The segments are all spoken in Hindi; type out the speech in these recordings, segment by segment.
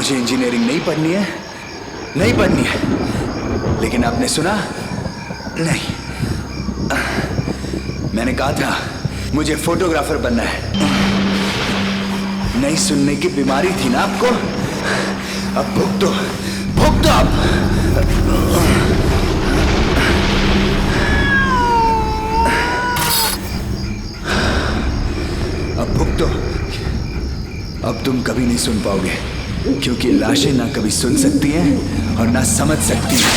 मुझे इंजीनियरिंग नहीं पढ़नी है, नहीं पढ़नी है। लेकिन आपने सुना नहीं, मैंने कहा था मुझे फोटोग्राफर बनना है। नहीं सुनने की बीमारी थी ना आपको, अब भुग दो आप। अब भुग दो। अब तुम कभी नहीं सुन पाओगे, क्योंकि लाशें ना कभी सुन सकती हैं और ना समझ सकती हैं।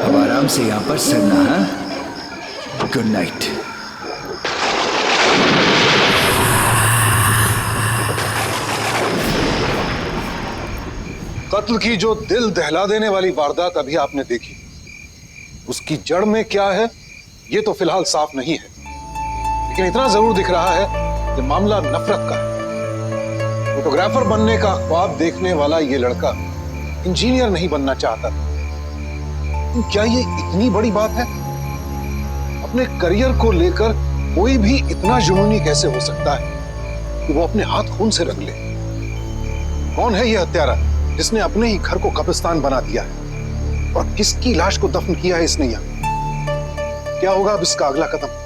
अब आराम से यहां पर सोना। हाँ, गुड नाइट। कत्ल की जो दिल दहला देने वाली वारदात अभी आपने देखी, उसकी जड़ में क्या है ये तो फिलहाल साफ नहीं है, लेकिन इतना जरूर दिख रहा है कि मामला नफरत का है। फोटोग्राफर बनने का ख्वाब देखने वाला ये लड़का इंजीनियर नहीं बनना चाहता था। क्या ये इतनी बड़ी बात है? अपने करियर को लेकर कोई भी इतना जुनूनी कैसे हो सकता है कि वो अपने हाथ खून से रंग ले? कौन है ये हत्यारा जिसने अपने ही घर को कब्रिस्तान बना दिया है? और किसकी लाश को दफन किया है इसने यहां? क्या होगा अब इसका अगला कदम?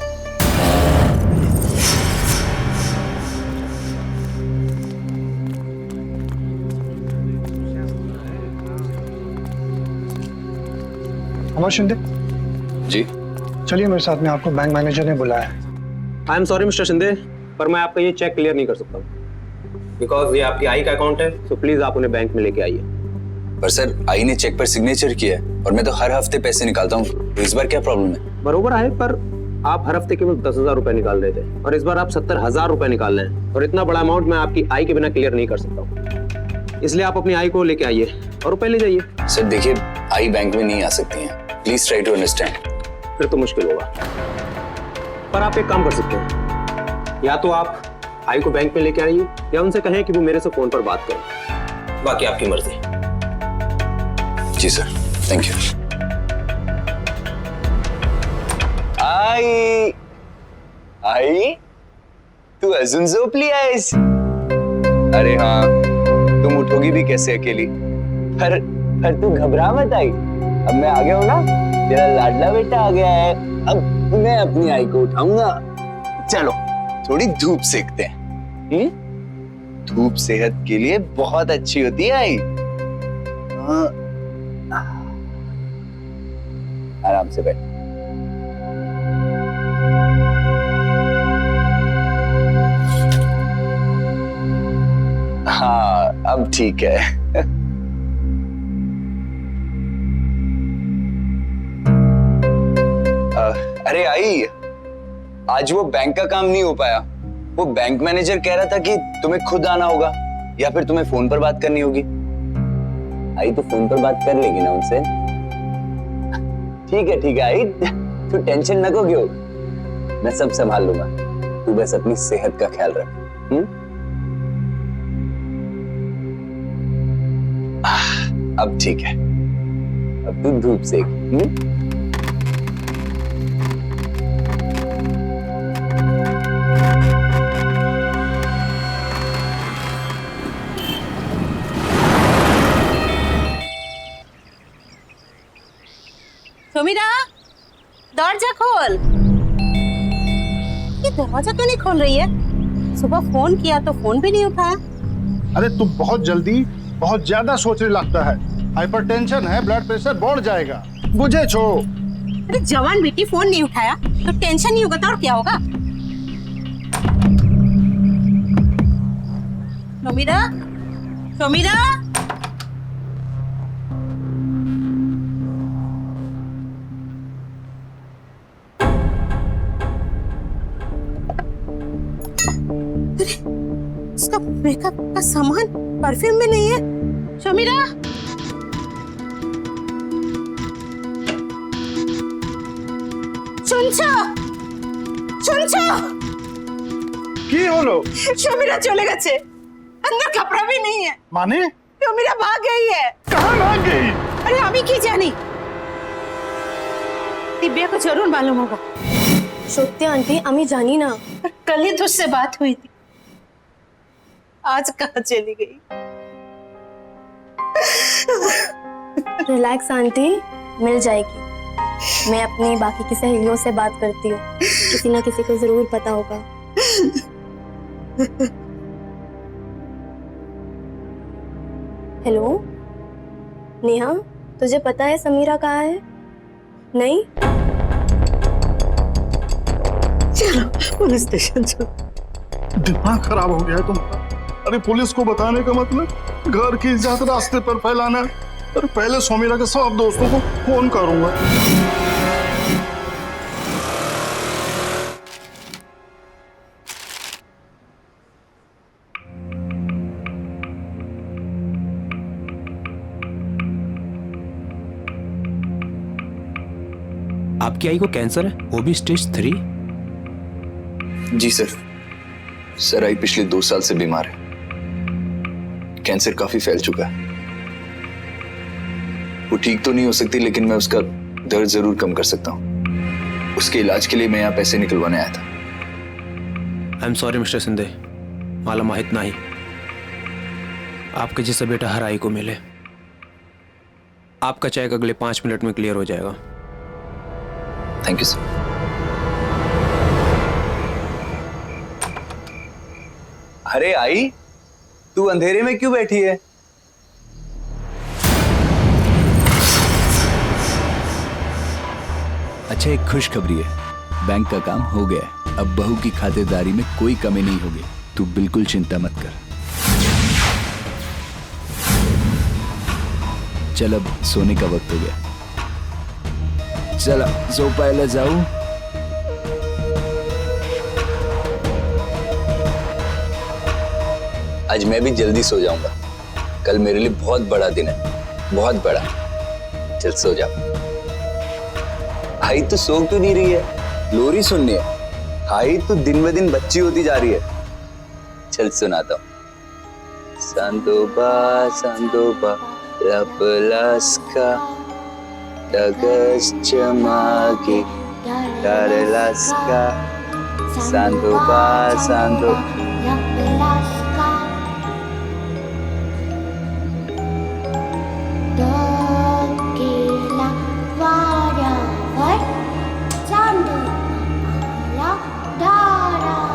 अमर शिंदे जी। चलिए मेरे साथ में, आपको बैंक मैनेजर ने बुलाया है। आई एम सॉरी मिस्टर शिंदे, पर मैं आपका ये चेक क्लियर नहीं कर सकता बिकॉज ये आपकी आई का अकाउंट है। सो प्लीज आप उन्हें बैंक में लेके आइए। पर सर, आई ने चेक पर सिग्नेचर किया है और मैं तो हर हफ्ते पैसे निकालता हूँ, तो इस बार क्या प्रॉब्लम है? बरोबर है, पर आप हर हफ्ते केवल 10,000 रुपए निकाल रहे थे और इस बार आप 70,000 रुपए निकाल रहे हैं, और इतना बड़ा अमाउंट मैं आपकी आई के बिना क्लियर नहीं कर सकता हूँ। इसलिए आप अपनी आई को लेके आइए और रुपए ले जाइए। सर देखिए, आई बैंक में नहीं आ सकती हैं, प्लीज ट्राई टू अंडरस्टैंड। फिर तो मुश्किल होगा, पर आप एक काम कर सकते हैं, या तो आप आई को बैंक में लेके आइए या उनसे कहें कि वो मेरे से फोन पर बात करें। बाकी आपकी मर्जी। जी सर, थैंक यू। आई आई तू अजून झोपली आहेस? अरे हाँ, तुम उठोगी भी कैसे अकेली? पर तू घबरा मत आई, अब मैं आ गया हूं ना, तेरा लाडला बेटा आ गया है। अब मैं अपनी आई को उठाऊंगा। चलो थोड़ी धूप सेकते हैं। धूप सेहत के लिए बहुत अच्छी होती है आई। आराम से बैठ। हाँ अब ठीक है। अरे आई, आज वो बैंक का काम नहीं हो पाया। वो बैंक मैनेजर कह रहा था कि तुम्हें खुद आना होगा या फिर तुम्हें फोन पर बात करनी होगी। आई तो फोन पर बात कर लेगी ना उनसे। ठीक है आई, तू टेंशन न क्यों, मैं सब संभाल लूंगा। तू बस अपनी सेहत का ख्याल रख। अब ठीक है, अब तू धूप सेक। सुमिरा, दरवाजा खोल। ये दरवाजा क्यों नहीं खोल रही है? सुबह फोन किया तो फोन भी नहीं उठाया। अरे तुम बहुत जल्दी बहुत ज्यादा सोचने लगता है। हाइपरटेंशन है, ब्लड प्रेशर बढ़ जाएगा। मुझे छोड़ो। अरे जवान बेटी फोन नहीं उठाया तो टेंशन नहीं होगा तो और क्या होगा? सुमिरा, सुमिरा, इसका मेकअप का सामान परफ्यूम भी नहीं है। समीरा, শুনছো? শুনছো? কি হলো? समीरा चले गए, अंदर कपड़ा भी नहीं है। माने समीरा भाग गई है। कहाँ भाग गई? अरे अभी की जानी, दिव्या को जरूर मालूम होगा। সত্যি আন্টি আমি জানি না। पर कल ही तुझसे बात हुई थी, आज कहाँ चली गई? रिलैक्स आंटी, मिल जाएगी। मैं अपनी बाकी की सहेलियों से बात करती हूँ, किसी ना किसी को जरूर पता होगा। हेलो नेहा, तुझे पता है समीरा कहाँ है? नहीं? चलो पुलिस स्टेशन चलो। दिमाग खराब हो गया है तुम्हारा। अरे पुलिस को बताने का मतलब घर की इज्जत रास्ते पर फैलाना है। अरे पहले समीरा के सब दोस्तों को फोन करूंगा। आपकी आई को कैंसर है, वो भी स्टेज 3। जी सर। सर आई पिछले 2 साल से बीमार है, कैंसर काफी फैल चुका है। वो ठीक तो नहीं हो सकती, लेकिन मैं उसका दर्द जरूर कम कर सकता हूँ। उसके इलाज के लिए मैं यहाँ पैसे निकलवाने आया था। I am sorry mister Shinde, माला माहित नहीं। आपके जैसा बेटा हर आई को मिले। आपका चेक अगले 5 मिनट में क्लियर हो जाएगा। Thank you sir. अरे आई, तू अंधेरे में क्यों बैठी है? अच्छा, एक खुशखबरी है, बैंक का काम हो गया है। अब बहू की खातिरदारी में कोई कमी नहीं होगी। तू बिल्कुल चिंता मत कर। चल अब सोने का वक्त हो गया। चला सो पहले जाऊं। आज मैं भी जल्दी सो जाऊंगा। कल मेरे लिए बहुत बड़ा दिन है, बहुत बड़ा। चल सो जा। भाई तो सो क्यों नहीं रही है? लोरी सुननी है। भाई तो दिन ब दिन बच्ची होती जा रही है। चल सुनाता हूँ। सांदोबा सांदोबा लापलास्का Dagashchamagi Daralaska Sandoba Sando Dogila Waravar Sandobala Daravar।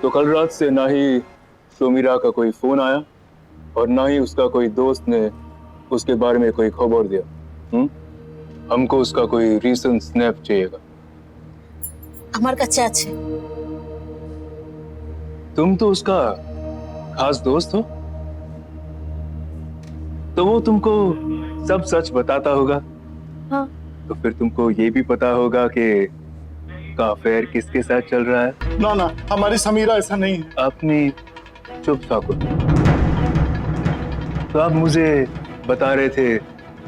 तो कल रात से ना ही समीरा का कोई फोन आया और ना ही उसका कोई दोस्त ने उसके बारे में कोई खबर दिया। हमको उसका कोई रीसेंट स्नैप चाहिएगा। আমার কাছে আছে। तुम तो उसका खास दोस्त हो, तो वो तुमको सब सच बताता होगा। हाँ। तो फिर तुमको ये भी पता होगा कि का अफेयर किसके साथ चल रहा है। ना ना, हमारी समीरा ऐसा नहीं है। अपनी चुप ठाकुर। तो आप मुझे बता रहे थे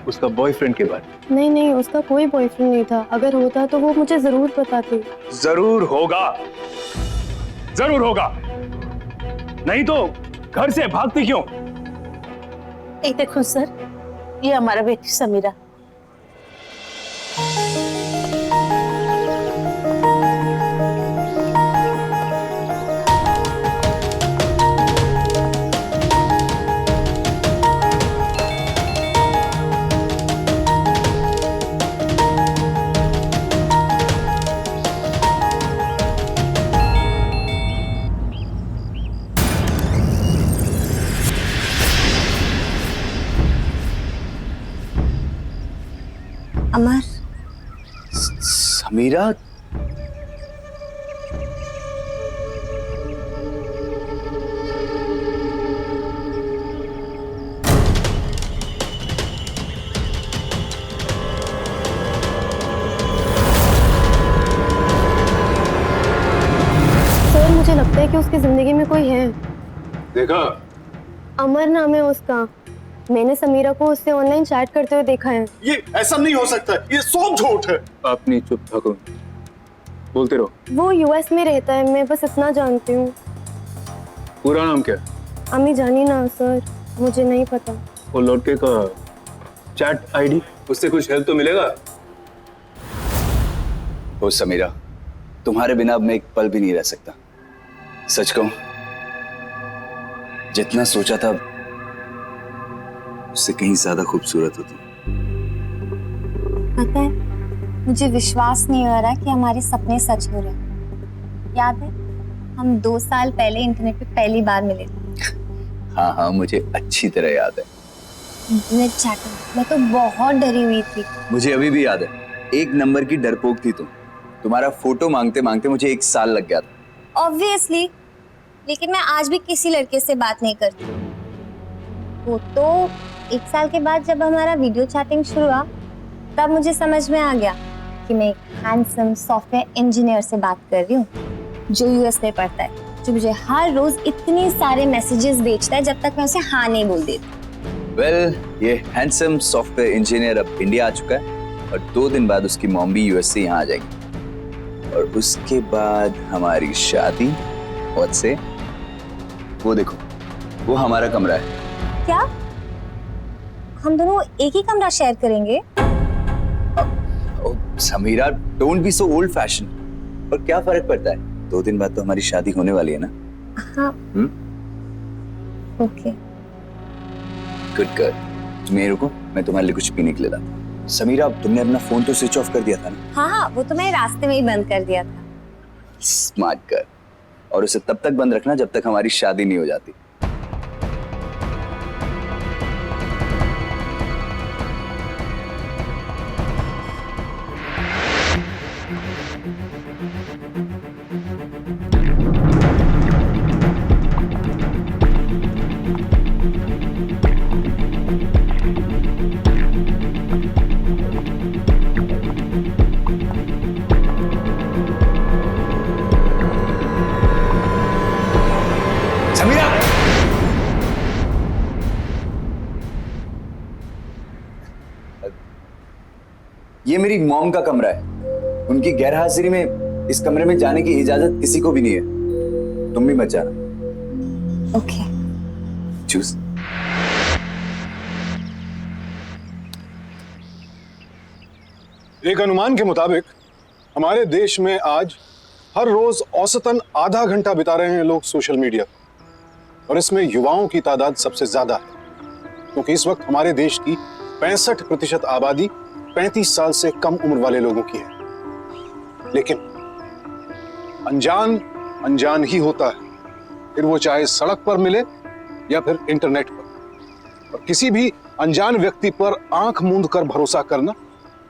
उसका बॉयफ्रेंड के बारे में। नहीं नहीं, उसका कोई बॉयफ्रेंड नहीं था। अगर होता तो वो मुझे जरूर बताती। जरूर होगा, जरूर होगा। नहीं तो घर से भागती क्यों? ये देखो सर, ये हमारा बेटी समीरा। अमर, समीरा, मुझे लगता है कि उसकी जिंदगी में कोई है। देखा? अमर नाम है उसका। मैंने समीरा को उससे ऑनलाइन चैट करते हुए देखा है। ये ऐसा नहीं हो सकता, ये सब झूठ है। आपने चुप था कौन? बोलते रहो। वो यूएस में रहता है, मैं बस इतना जानती हूँ। पूरा नाम क्या है? अम्मी जानी ना सर, मुझे नहीं पता। वो लड़के का चैट आईडी, उससे कुछ हेल्प तो मिलेगा? ओ समीरा, तुम्हारे बिना अब मैं एक पल भी नहीं रह सकता। सच कहूं, जितना सोचा था उससे कहीं ज्यादा खूबसूरत हो तुम। पता है, मुझे विश्वास नहीं हो रहा कि हमारे सपने सच हो रहे हैं। याद है, हम 2 साल पहले इंटरनेट पे पहली बार मिले थे। हाँ हाँ, मुझे अच्छी तरह याद है। इंटरनेट चैटिंग, मैं तो बहुत डरी हुई थी। मुझे अभी भी याद है, 1 नंबर की डरपोक थी तुम। तुम्हारा फोटो मांगते मांगते मुझे 1 साल लग गया था। ऑब्वियसली, लेकिन मैं आज भी किसी लड़के से बात नहीं करती। वो तो 1 साल के बाद जब हमारा वीडियो चैटिंग शुरू हुआ, तब मुझे समझ में आ गया कि मैं एक हैंडसम सॉफ्टवेयर इंजीनियर से बात कर रही हूँ, जो यूएस में पढ़ता है, जो मुझे हर रोज इतने सारे मैसेजेस भेजता है जब तक मैं उसे हाँ नहीं बोल देती। वेल, ये हैंडसम सॉफ्टवेयर इंजीनियर अब इंडिया आ चुका है और 2 दिन बाद उसकी मॉम भी यूएस से यहाँ आ जाएगी। और उसके बाद हमारी शादी। और से वो देखो, वो हमारा कमरा है। क्या हम दोनों एक ही कमरा शेयर करेंगे? Sameera, don't be so old fashion. और क्या फर्क पड़ता है, 2 दिन बाद तो हमारी शादी होने वाली है ना। हाँ। ओके। गुड गर्ल, तुम यहीं रुको, मैं तुम्हारे लिए कुछ पीने के लिए लाता हूं। समीरा, तुमने अपना फोन तो स्विच ऑफ कर दिया था ना? हाँ, वो तो मैं रास्ते में ही बंद कर दिया था। Smart girl. और उसे तब तक बंद रखना जब तक हमारी शादी नहीं हो जाती। ये मेरी मॉम का कमरा है। उनकी गैरहाजिरी में इस कमरे में जाने की इजाजत किसी को भी नहीं है। तुम भी मत जाना। ओके। चूज। एक अनुमान के मुताबिक हमारे देश में आज हर रोज औसतन आधा घंटा बिता रहे हैं लोग सोशल मीडिया, और इसमें युवाओं की तादाद सबसे ज्यादा है, क्योंकि इस वक्त हमारे देश की 65% आबादी 35 साल से कम उम्र वाले लोगों की है। लेकिन अनजान अनजान ही होता है, फिर वो चाहे सड़क पर मिले या फिर इंटरनेट पर। और किसी भी अनजान व्यक्ति पर आंख मूंद कर भरोसा करना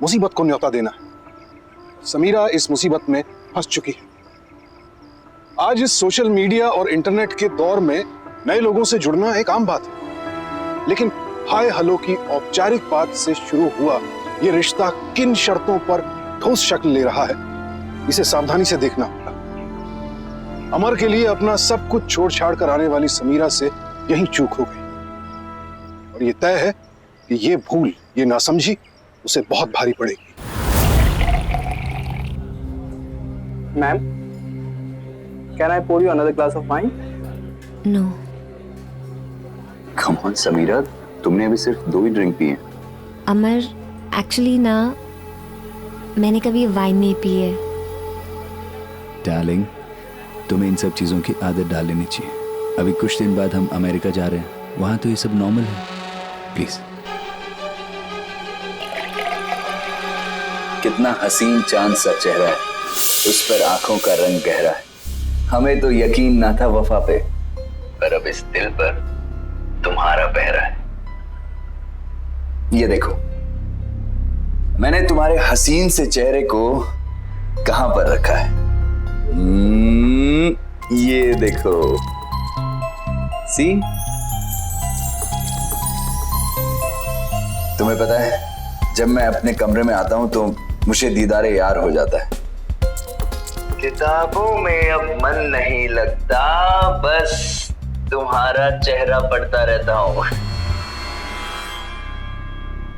मुसीबत को न्योता देना है। समीरा इस मुसीबत में फंस चुकी है। आज इस सोशल मीडिया और इंटरनेट के दौर में नए लोगों से जुड़ना एक आम बात है, लेकिन हाय हलो की औपचारिक बात से शुरू हुआ ये रिश्ता किन शर्तों पर ठोस शक्ल ले रहा है, इसे सावधानी से देखना होगा। अमर के लिए अपना सब कुछ छोड़ छाड़ कर आने वाली समीरा से यही चूक हो गई, और ये तय है कि ये भूल, ये नासमझी उसे बहुत भारी पड़ेगी। Ma'am, can I pour you another glass of wine? No. Come on Sameera, तुमने अभी सिर्फ 2 ही ड्रिंक पिए। अमर, एक्चुअली ना, मैंने कभी वाइन नहीं पी है। डार्लिंग, तुम्हें इन सब चीजों की आदत डाल लेनी चाहिए। अभी कुछ दिन बाद हम अमेरिका जा रहे हैं, वहां तो ये सब नॉर्मल है। प्लीज। कितना हसीन चांद सा चेहरा है, उस पर आंखों का रंग गहरा है। हमें तो यकीन ना था वफा पे, पर अब इस दिल पर तुम्हारा पहरा है। ये देखो, मैंने तुम्हारे हसीन से चेहरे को कहां पर रखा है। ये देखो, सी। तुम्हें पता है, जब मैं अपने कमरे में आता हूं तो मुझे दीदारे यार हो जाता है। किताबों में अब मन नहीं लगता, बस तुम्हारा चेहरा पढ़ता रहता हूँ।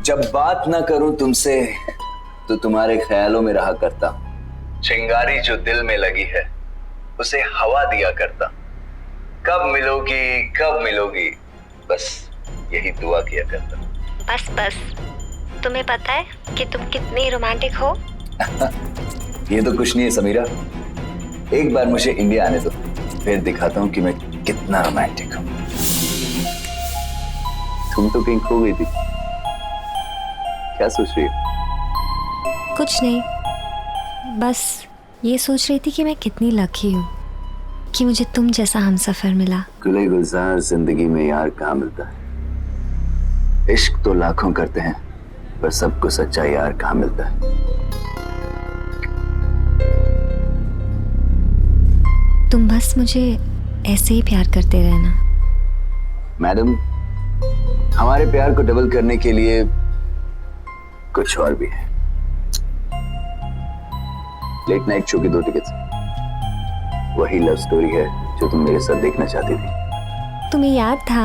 जब बात ना करूं तुमसे तो तुम्हारे ख्यालों में रहा करता। चिंगारी जो दिल में लगी है उसे हवा दिया करता। कब मिलोगी बस यही दुआ किया करता। बस तुम्हें पता है कि तुम कितनी रोमांटिक हो? ये तो कुछ नहीं है समीरा, एक बार मुझे इंडिया आने दो, फिर दिखाता हूँ कि मैं कितना रोमांटिक हूँ। तुम तो कहीं खो गई थी, क्या सोच रही हो? कुछ नहीं, बस ये सोच रही थी कि मैं कितनी लकी हूँ कि मुझे तुम जैसा हमसफर मिला। गुले गुलजार जिंदगी में यार कहाँ मिलता है। इश्क तो लाखों करते हैं पर सबको सच्चा यार कहाँ मिलता है। तुम बस मुझे ऐसे ही प्यार करते रहना। मैडम, हमारे प्यार को डबल करने के लिए कुछ और भी है। लेट नाइट शो की 2 टिकट्स, वही लव स्टोरी है जो तुम मेरे साथ देखना चाहती थी। तुम्हें याद था?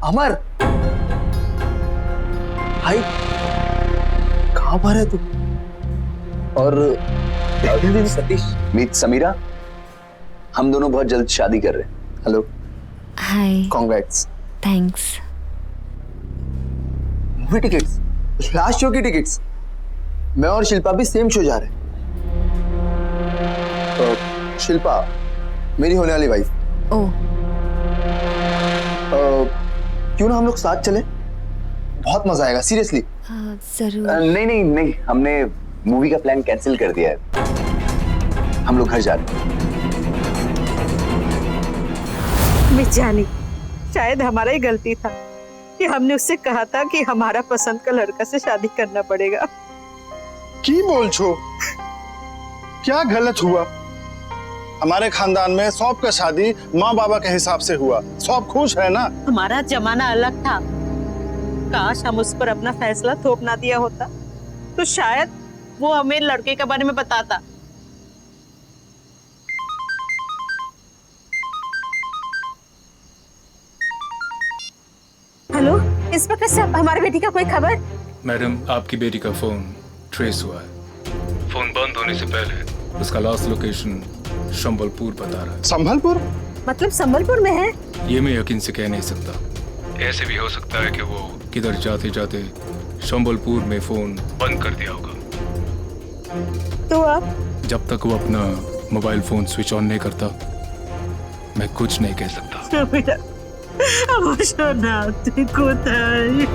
अमर भाई, कहाँ पर है तू? और सतीश, मीत समीरा, हम दोनों बहुत जल्द शादी कर रहे हैं। Hello, hi. Congrats. Thanks. Movie tickets, last show की टिकट्स। मैं और शिल्पा भी सेम शो जा रहे हैं। शिल्पा मेरी होने वाली वाइफ। ओह, क्यों ना हम लोग साथ चले, बहुत मजा आएगा सीरियसली। जरूर। नहीं, हमने मूवी का प्लान कैंसिल कर दिया है, हम लोग घर जा रहे हैं। मैं जानी, शायद हमारा ही गलती था कि हमने उससे कहा था कि हमारा पसंद का लड़का से शादी करना पड़ेगा। की बोल छो, क्या गलत हुआ? हमारे खानदान में सबका शादी माँ बाबा के हिसाब से हुआ, सब खुश है ना। हमारा जमाना अलग था, काश हम उस पर अपना फैसला थोप ना दिया होता तो शायद वो हमें लड़के के बारे में बताता। हेलो इंस्पेक्टर साहब, हमारी बेटी का कोई खबर? मैडम, आपकी बेटी का फोन ट्रेस हुआ है। फोन बंद होने से पहले उसका लास्ट लोकेशन संबलपुर बता रहा है। संबलपुर? मतलब संबलपुर में है? ये मैं यकीन से कह नहीं सकता। ऐसे भी हो सकता है कि वो किधर जाते जाते संबलपुर में फोन बंद कर दिया होगा। तो आप? जब तक वो अपना मोबाइल फोन स्विच ऑन नहीं करता, मैं कुछ नहीं कह सकता। बेटा, আমার সোনা তুই কোথায়?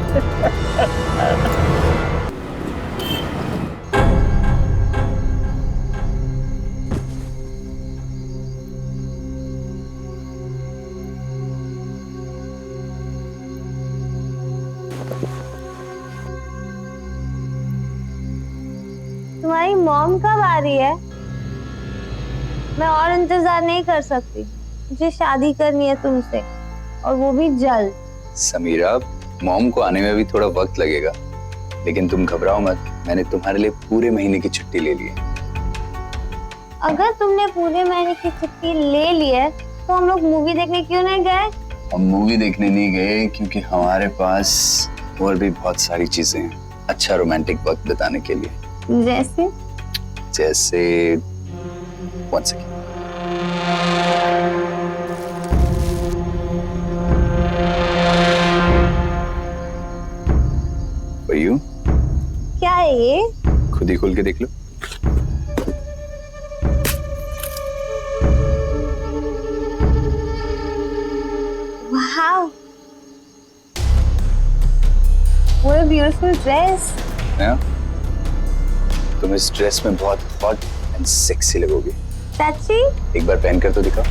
तुम्हारी मॉम कब आ रही है? मैं और इंतजार नहीं कर सकती, मुझे शादी करनी है तुमसे, और वो भी जल्द। समीरा, मॉम को आने में भी थोड़ा वक्त लगेगा, लेकिन तुम घबराओ मत, मैंने तुम्हारे लिए पूरे महीने की छुट्टी ले ली है। अगर तुमने पूरे महीने की छुट्टी ले ली है तो हम लोग मूवी देखने क्यों नहीं गए? हम मूवी देखने नहीं गए क्योंकि हमारे पास और भी बहुत सारी चीजें हैं अच्छा रोमांटिक वक्त बिताने के लिए। जैसे one second. For you? क्या है ये? खुद ही खोल के देख लो। Wow. What a beautiful dress. हाँ? तुम इस ड्रेस में बहुत हॉट एंड सेक्सी लगोगी। सच्ची? एक बार पहन कर तो दिखाओ।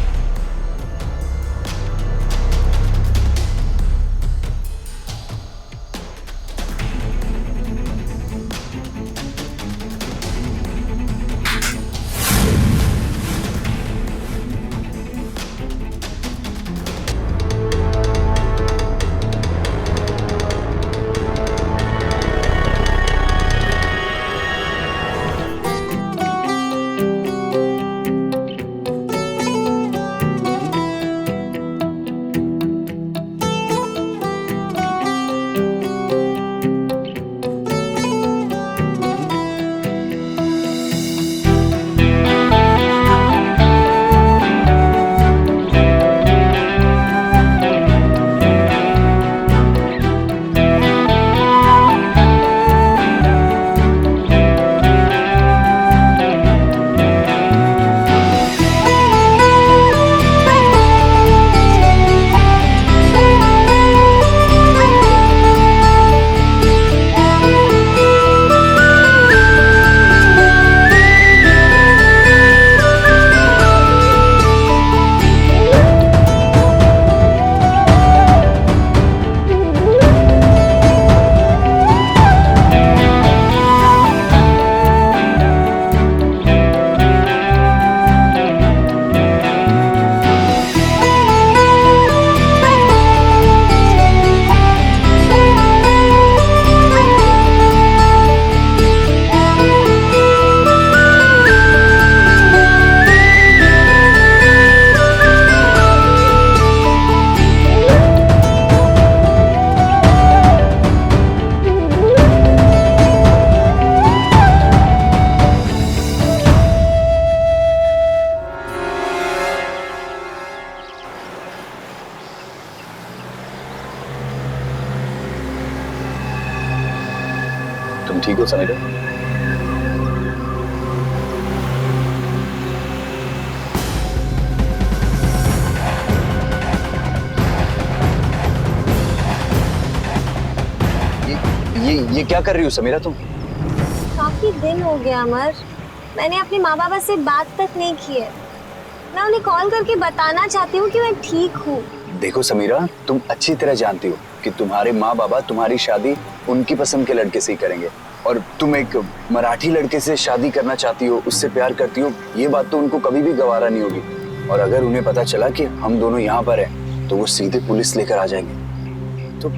तुम ठीक हो समीरा? ये क्या कर रही हो समीरा तुम? काफी दिन हो गया अमर, मैंने अपने माँ बाबा से बात तक नहीं की है। मैं उन्हें कॉल करके बताना चाहती हूँ कि मैं ठीक हूँ। देखो समीरा, तुम अच्छी तरह जानती हो कि तुम्हारे माँ बाबा तुम्हारी शादी उनकी पसंद के लड़के से ही करेंगे, और तुम एक मराठी लड़के से शादी करना चाहती हो, उससे प्यार करती हो, ये बात तो उनको कभी भी गवारा नहीं होगी। और अगर उन्हें पता चला कि हम दोनों यहाँ पर हैं, तो वो सीधे पुलिस लेकर आ जाएंगे। तो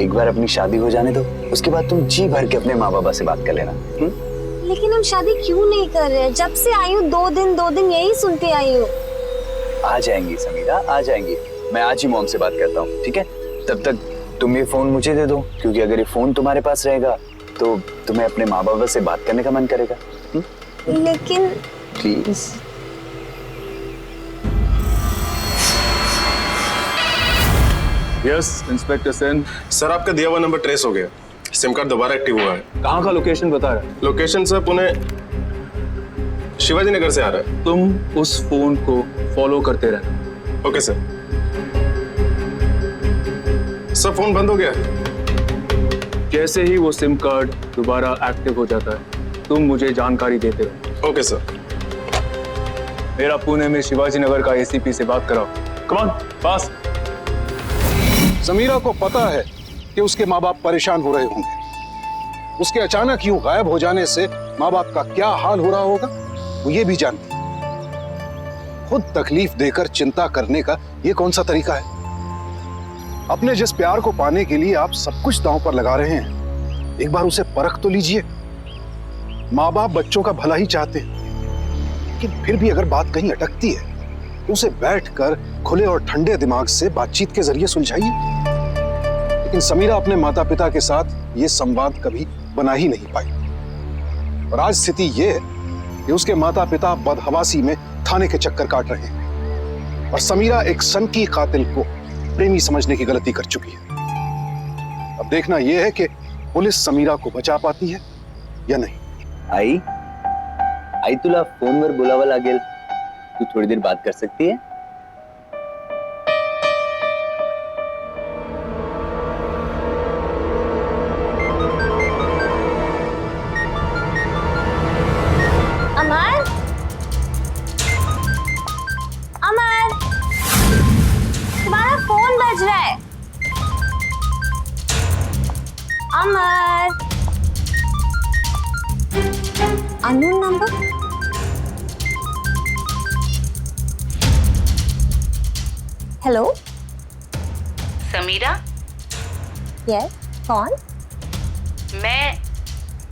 एक बार अपनी शादी हो जाने दो, उसके बाद तुम जी भर के अपने माँ बाबा से बात कर लेना। लेकिन हम शादी क्यों नहीं कर रहे हैं? जब से आई हूँ दो दिन यही सुनती आई हूँ। आ जाएंगी समीरा, आ जाएंगी। मैं आज ही मॉम से बात करता हूँ, ठीक है? तब तक तुम ये फोन मुझे दे दो, क्योंकि अगर ये फोन तुम्हारे पास रहेगा तो तुम्हें अपने माँ बाबा से बात करने का मन करेगा। लेकिन please. Yes inspector Sen. Sir आपका दिया हुआ नंबर ट्रेस हो गया, सिम कार्ड दोबारा एक्टिव हुआ है। कहाँ का लोकेशन बता रहा है? लोकेशन सर पुणे शिवाजी नगर से आ रहा है। तुम उस फोन को फॉलो करते रहना। Okay sir. सर फोन बंद हो गया। जैसे ही वो सिम कार्ड दोबारा एक्टिव हो जाता है, तुम मुझे जानकारी देते रहो। Okay sir. मेरा पुणे में शिवाजी नगर का एसीपी से बात कराओ। कम ऑन, पास। समीरा को पता है कि उसके माँ बाप परेशान हो रहे होंगे। उसके अचानक यूं गायब हो जाने से माँ बाप का क्या हाल हो रहा होगा, वो ये भी जानती है। खुद तकलीफ देकर चिंता करने का ये कौन सा तरीका है? अपने जिस प्यार को पाने के लिए आप सब कुछ दांव पर लगा रहे हैं, एक बार उसे परख तो लीजिए। माँ बाप बच्चों का भला ही चाहते हैं, लेकिन फिर भी अगर बात कहीं अटकती है तो उसे बैठकर खुले और ठंडे दिमाग से बातचीत के जरिए सुलझाइए। लेकिन समीरा अपने माता पिता के साथ ये संवाद कभी बना ही नहीं पाई, और आज स्थिति ये है कि उसके माता पिता बदहवासी में थाने के चक्कर काट रहे हैं, और समीरा एक सनकी कातिल को प्रेमी समझने की गलती कर चुकी है। अब देखना यह है कि पुलिस समीरा को बचा पाती है या नहीं। आई तुला फोनवर बोलावं लागेल, तू थोड़ी देर बात कर सकती है? अमर, अमर, तुम्हारा फोन बज रहा है। Amar, unknown number. Hello Sameera, yes, कौन? मैं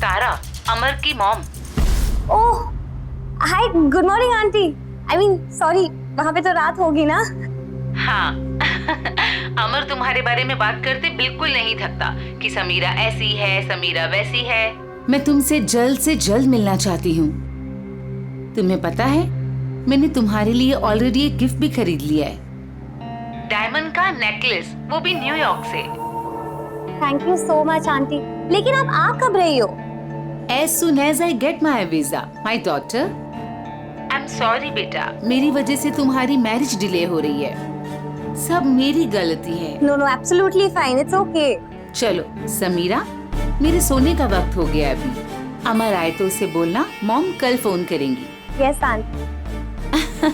तारा, अमर की mom. Oh, hi, good morning aunty. I mean sorry, वहां पे तो रात होगी ना? हाँ अमर तुम्हारे बारे में बात करते बिल्कुल नहीं थकता कि समीरा ऐसी है, समीरा वैसी है। मैं तुमसे जल्द से जल्द मिलना चाहती हूँ। तुम्हें पता है, मैंने तुम्हारे लिए ऑलरेडी एक गिफ्ट भी खरीद लिया है। डायमंड का नेकलेस, वो भी न्यूयॉर्क से। Thank you so much aunty. लेकिन आप आ कब रही हो? As soon as I get my visa, my daughter. I'm sorry बेटा। मेरी वजह से तुम्हारी मैरिज डिले हो रही है। सब मेरी गलती है। No no, absolutely fine, it's okay. चलो समीरा, मेरे सोने का वक्त हो गया अभी। अमर आए तो उसे बोलना मॉम कल फोन करेंगी। Yes aunty.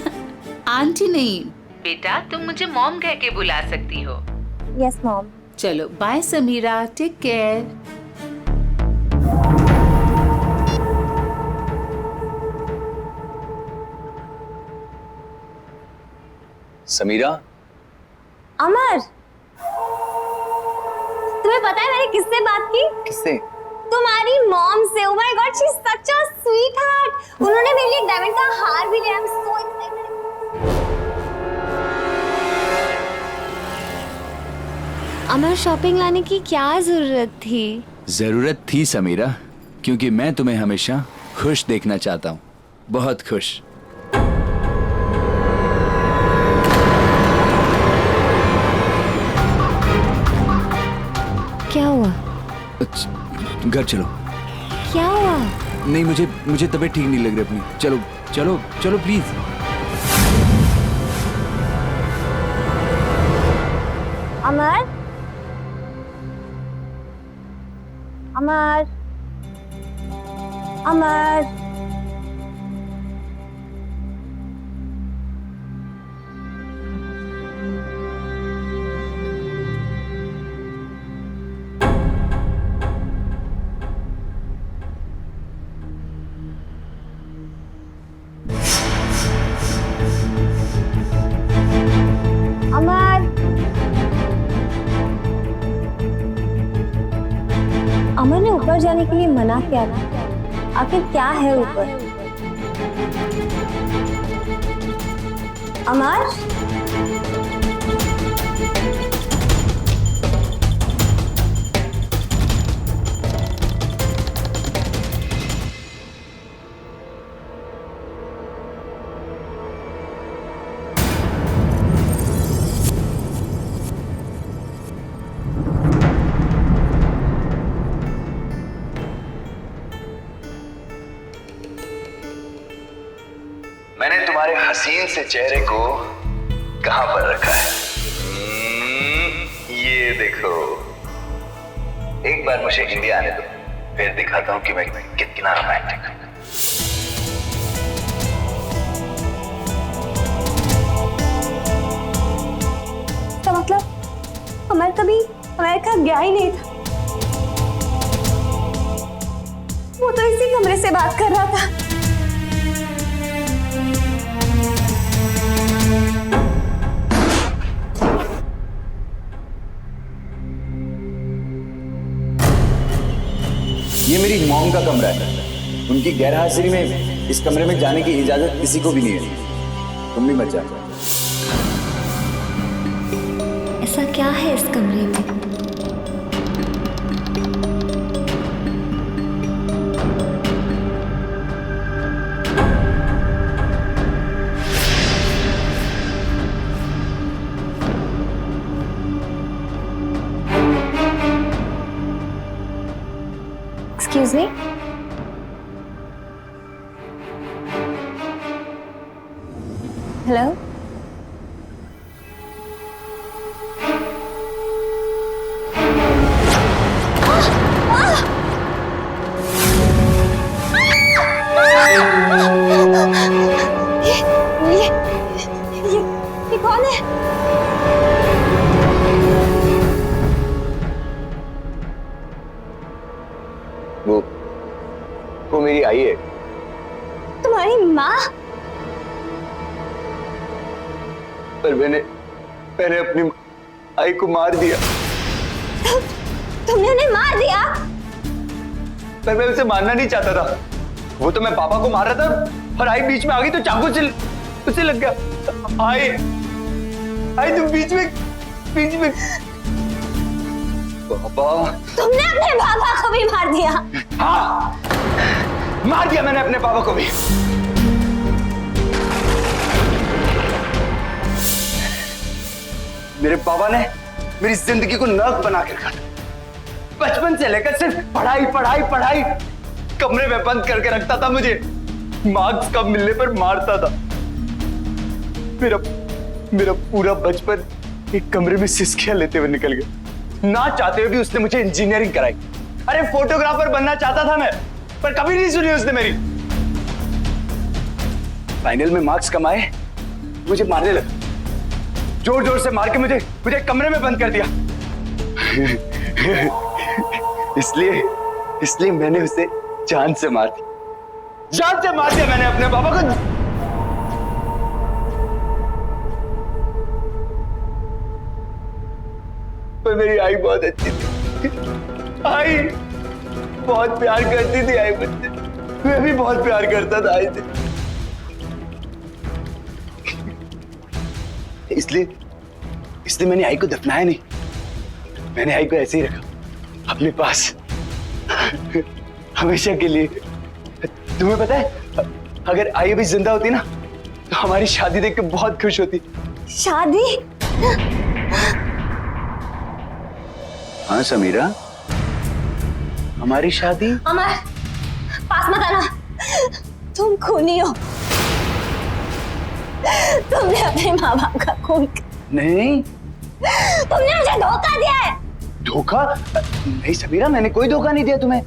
आंटी नहीं बेटा, तुम मुझे मॉम कह के बुला सकती हो। Yes mom. चलो bye Sameera, take care. Sameera. Amar, तुम्हें पता है मैंने किससे बात की? किससे? तुम्हारी मॉम से। Oh my God, she is such a sweet heart. उन्होंने मेरे लिए एक डायमंड का हार भी लिया। I am so excited. Amar, shopping लाने की क्या जरूरत थी? जरूरत थी समीरा, क्योंकि मैं तुम्हें हमेशा खुश देखना चाहता हूँ, बहुत खुश। क्या हुआ? घर चलो, क्या हुआ? नहीं, मुझे तबीयत ठीक नहीं लग रही अपनी। चलो चलो चलो प्लीज। अमर, अमर, अमर। अमर ने ऊपर जाने के लिए मना किया था। आखिर क्या है ऊपर? अमर, मैंने तुम्हारे हसीन से चेहरे को कहां पर रखा है? ये देखो। एक बार मुझे इंडिया आने दो, फिर दिखाता हूं कि मैं कितना रोमांटिक हूं। तो मतलब अमर कभी अमेरिका गया ही नहीं था। वो तो इसी कमरे से बात कर रहा था। ये मेरी मॉम का कमरा है। उनकी गैर हाजिरी में इस कमरे में जाने की इजाजत किसी को भी नहीं है। तुम भी मत जाओ। ऐसा क्या है इस कमरे में? Excuse me? Hello? ये कौन है? वो मेरी आई है। तुम्हारी माँ? पर मैंने अपनी आई को मार दिया। तुमने उन्हें मार दिया? पर मैं उसे मारना नहीं चाहता था। वो तो मैं पापा को मार रहा था और आई बीच में आ गई तो चाकू से उसे लग गया। आई तुम बीच में पापा। तुमने अपने पापा को भी मार दिया? हाँ, मार दिया मैंने अपने पापा को भी। मेरे पापा ने मेरी जिंदगी को नर्क बना के रखा। बचपन से लेकर सिर्फ पढ़ाई पढ़ाई पढ़ाई। कमरे में बंद करके रखता था मुझे। मार्क्स कम मिलने पर मारता था। मेरा पूरा बचपन एक कमरे में सिसकियां लेते हुए निकल गया। ना चाहते हुए भी उसने मुझे इंजीनियरिंग कराई। अरे फोटोग्राफर बनना चाहता था मैं, पर कभी नहीं सुनी उसने मेरी। फाइनल में मार्क्स कमाए, मुझे मारने लगा। जोर जोर से मार के मुझे कमरे में बंद कर दिया। इसलिए मैंने उसे जान से मार दिया। जान से मार दिया मैंने अपने पापा को। पर मेरी आई बहुत अच्छी थी। आई बहुत प्यार करती थी आई मुझसे। मैं भी बहुत प्यार करता था आई से। इसलिए मैंने आई को दफनाया नहीं। मैंने आई को ऐसे ही रखा अपने पास हमेशा के लिए। तुम्हें पता है, अगर आई अभी जिंदा होती ना तो हमारी शादी देख के बहुत खुश होती। शादी? हाँ समीरा, हमारी शादी। अमर, पास मत आना। तुम खूनी हो। तुमने अपने माँ बाप का खून नहीं। तुमने मुझे धोखा दिया है। धोखा? नहीं समीरा, मैंने कोई धोखा नहीं दिया तुम्हें।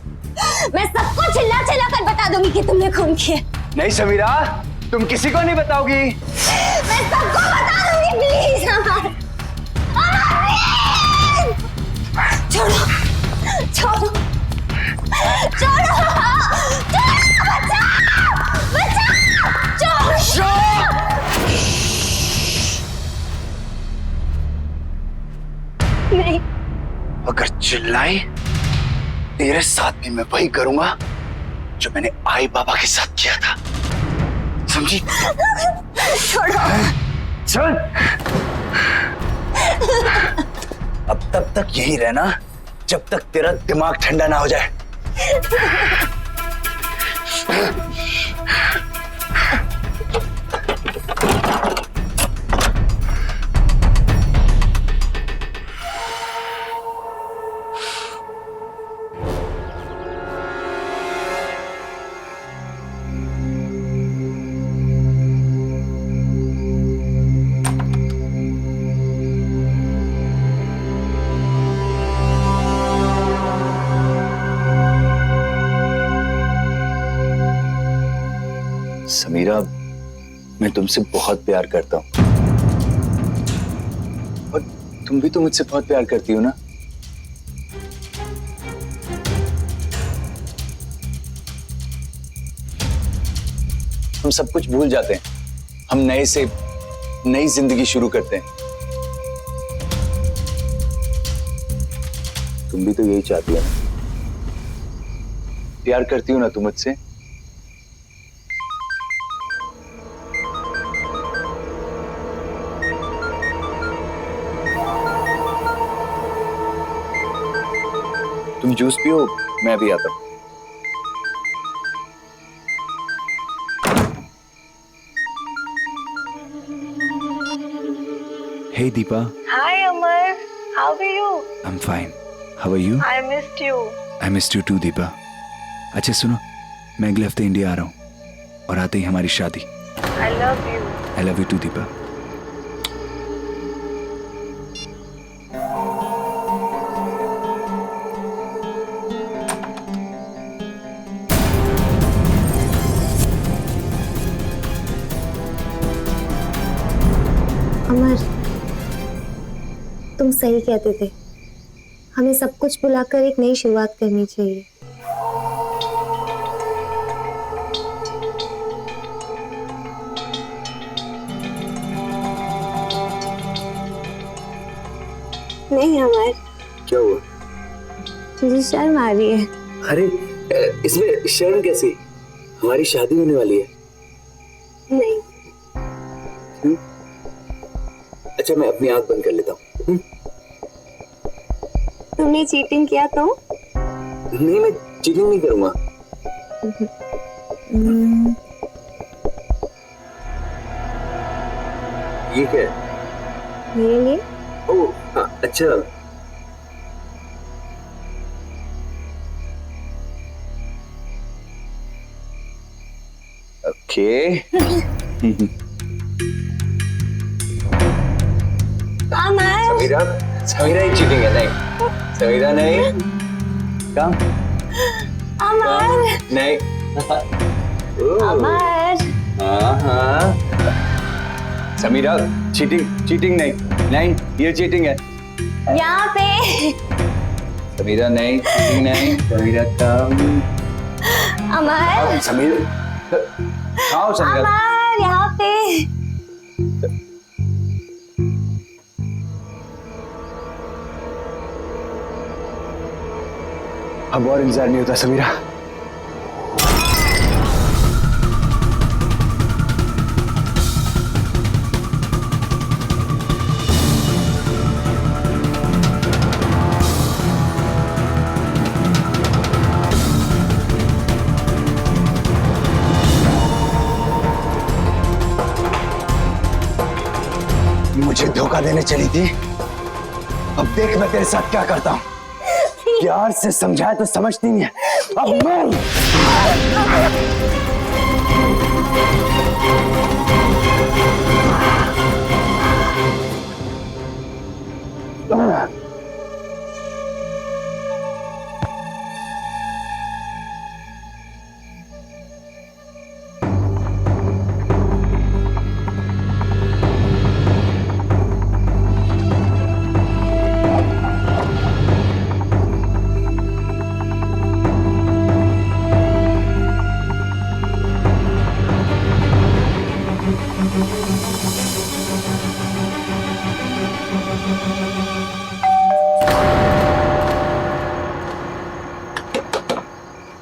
मैं सबको चिल्ला चिल्ला कर बता दूंगी कि तुमने खून किया। नहीं समीरा, तुम किसी को नहीं बताओगी। मैं सबको बता दूंगी, प्लीज अमर। छोड़ो छोड़ो छोड़ो छोड़ो, बचाओ बचाओ, छोड़ो। नहीं, अगर चिल्लाई तेरे साथ भी मैं वही करूंगा जो मैंने आई बाबा के साथ किया था, समझी? छोड़ो। चल। अब तब तक यही रहना जब तक तेरा दिमाग ठंडा ना हो जाए। समीरा, मैं तुमसे बहुत प्यार करता हूं और तुम भी तो मुझसे बहुत प्यार करती हो ना? हम सब कुछ भूल जाते हैं, हम नए से नई जिंदगी शुरू करते हैं। तुम भी तो यही चाहती हो ना? प्यार करती हो ना तुम मुझसे? तुम जूस पियो, मैं भी आता हूं। Hey Deepa. Hi Amar, how are you? I'm fine. How are you? I missed you. I missed you too, Deepa. अच्छा सुनो, मैं अगले हफ्ते इंडिया आ रहा हूँ और आते ही हमारी शादी। I love you. I love you too, Deepa. अमर, तुम सही कहते थे, हमें सब कुछ भुलाकर एक नई शुरुआत करनी चाहिए। नहीं अमर। क्या हुआ? तुझे शर्म आ रही है। अरे इसमें शर्म कैसी? हमारी शादी होने वाली है। नहीं। अच्छा मैं अपनी आंख बंद कर लेता हूँ। तुमने चीटिंग किया तो? नहीं, मैं चीटिंग नहीं करूंगा। ये क्या है? मेरे लिए? ओह हाँ, अच्छा। ओके। समीरा, समीरा ये चीटिंग है। नहीं समीरा, नहीं। कम अमर। नहीं। अमर। हाँ हाँ। समीरा, चीटिंग नहीं, नहीं ये चीटिंग है। यहाँ पे। समीरा नहीं, चीटिंग नहीं। समीरा कम। अमर। समीरा, आओ समीरा। अमर यहाँ पे। अब और इंतजार नहीं होता समीरा। मुझे धोखा देने चली थी, अब देख मैं तेरे साथ क्या करता हूं। प्यार से समझाया तो समझती नहीं है। अब मर।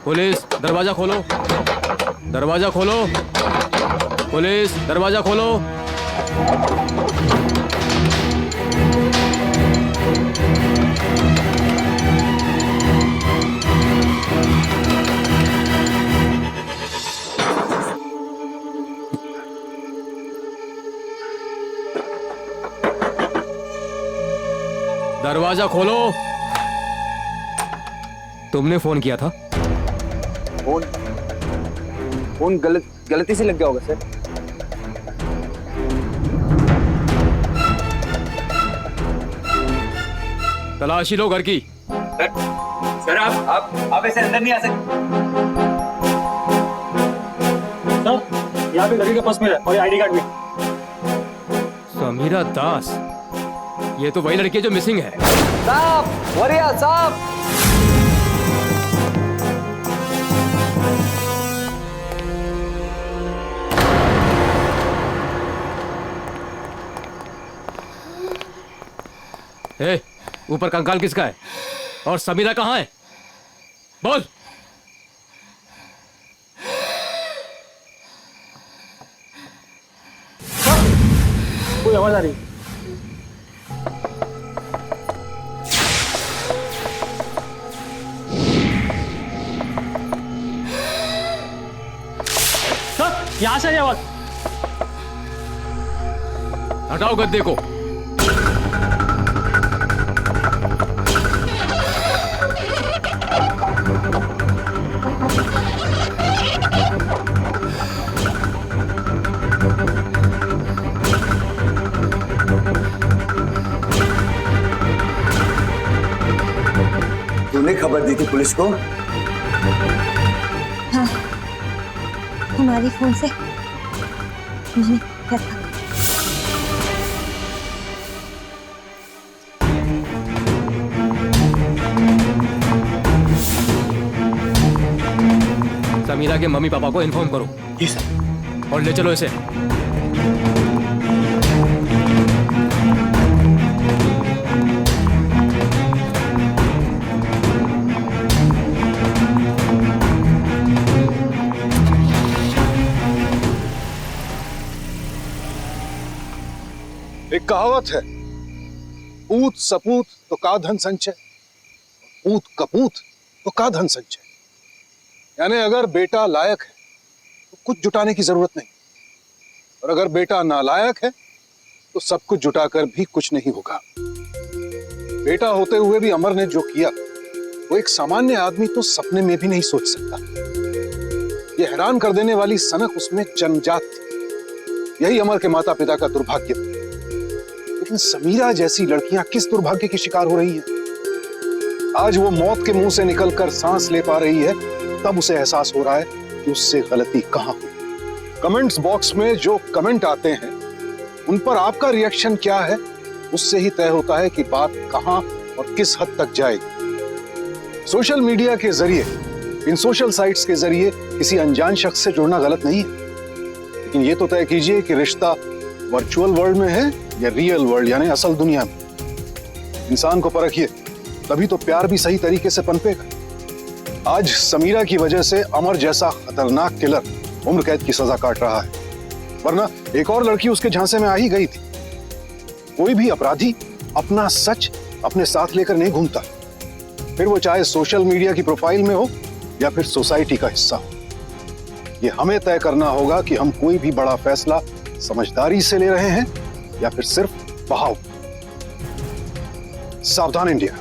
पुलिस दरवाजा खोलो, दरवाजा खोलो, पुलिस दरवाजा खोलो। दरवाजा खोलो। तुमने फोन किया था? फोन गलती से लग गया होगा सर। तलाशी लो घर की। सर आप ऐसे अंदर नहीं आ सकते। सर यहाँ पे लड़की का पर्स मिला और आईडी कार्ड भी। समीरा दास, ये तो वही लड़की है जो मिसिंग है। साहब, वरिया साहब। ऊपर कंकाल किसका है और समीरा कहाँ है? बोल। कोई आवाज आ रही? सर यहाँ से आवाज। हटाओ गद्दे को। तूने खबर दी थी पुलिस को? हाँ, हमारी फोन से मैंने किया था। समीरा के मम्मी पापा को इन्फॉर्म करो। जी सर। और ले चलो इसे। एक कहावत है, ऊत सपूत तो का धन संचय, ऊत कपूत तो का धन संचय। यानी अगर बेटा लायक है तो कुछ जुटाने की जरूरत नहीं, और अगर बेटा नालायक है तो सब कुछ जुटाकर भी कुछ नहीं होगा। बेटा होते हुए भी अमर ने जो किया वो एक सामान्य आदमी तो सपने में भी नहीं सोच सकता। यह हैरान कर देने वाली सनक उसमें जन्मजात थी। यही अमर के माता पिता का दुर्भाग्य। लेकिन समीरा जैसी लड़कियां किस दुर्भाग्य की शिकार हो रही हैं। आज वो मौत के मुंह से निकलकर सांस ले पा रही है, तब उसे एहसास हो रहा है कि उससे गलती कहां हुई। कमेंट्स बॉक्स में जो कमेंट आते हैं उन पर आपका रिएक्शन क्या है, उससे ही तय होता है कि बात कहां और किस हद तक जाएगी। सोशल मीडिया के जरिए, इन सोशल साइट्स के जरिए किसी अनजान शख्स से जुड़ना गलत नहीं है, लेकिन ये तो तय कीजिए कि रिश्ता वर्चुअल वर्ल्ड में है या रियल वर्ल्ड यानी असल दुनिया में। इंसान को परखिए, तभी तो प्यार भी सही तरीके से पनपेगा। आज समीरा की वजह से अमर जैसा खतरनाक किलर उम्र कैद की सजा काट रहा है, वरना एक और लड़की उसके झांसे में आ ही गई थी। कोई भी अपराधी अपना सच अपने साथ लेकर नहीं घूमता, फिर वो चाहे सोशल मीडिया की प्रोफाइल में हो या फिर सोसाइटी का हिस्सा हो। ये हमें तय करना होगा कि हम कोई भी बड़ा फैसला समझदारी से ले रहे हैं या फिर सिर्फ बहाव। सावधान इंडिया।